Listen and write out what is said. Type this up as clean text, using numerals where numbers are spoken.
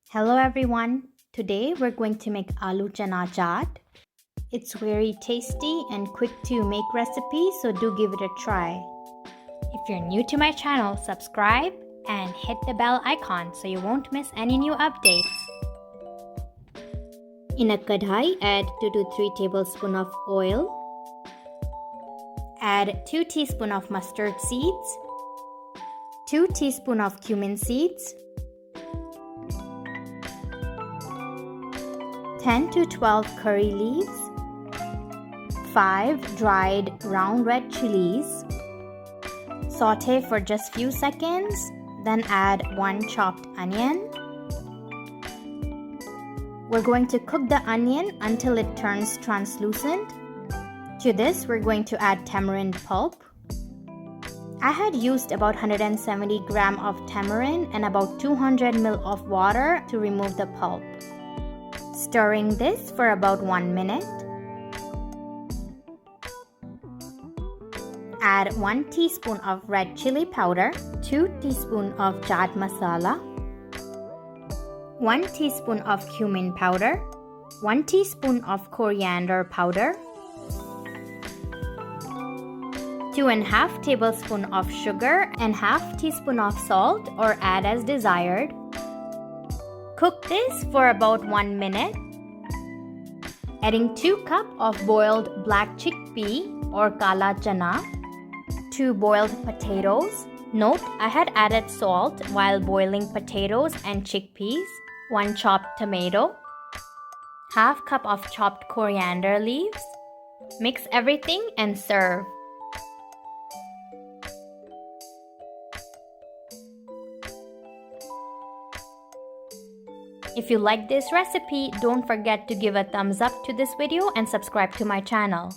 Hello everyone. Today we're going to make Aloo Chana Chaat. It's very tasty and quick to make recipe, so do give it a try. If you're new to my channel, subscribe and hit the bell icon so you won't miss any new updates. In a kadhai, add 2 to 3 tablespoons of oil. Add 2 teaspoons of mustard seeds, 2 teaspoons of cumin seeds, 10 to 12 curry leaves, 5 dried round red chillies. Saute for just few seconds, then add 1 chopped onion. We're going to cook the onion until it turns translucent. To this, we're going to add tamarind pulp. I had used about 170 grams of tamarind and about 200 ml of water to remove the pulp. Stirring this for about 1 minute. Add 1 teaspoon of red chili powder, 2 teaspoons of chaat masala, 1 teaspoon of cumin powder, 1 teaspoon of coriander powder, 2.5 tablespoons of sugar and half teaspoon of salt, or add as desired. Cook this for about 1 minute. Adding 2 cups of boiled black chickpea or kala chana, 2 boiled potatoes. Note, I had added salt while boiling potatoes and chickpeas, 1 chopped tomato, half cup of chopped coriander leaves. Mix everything and serve. If you like this recipe, don't forget to give a thumbs up to this video and subscribe to my channel.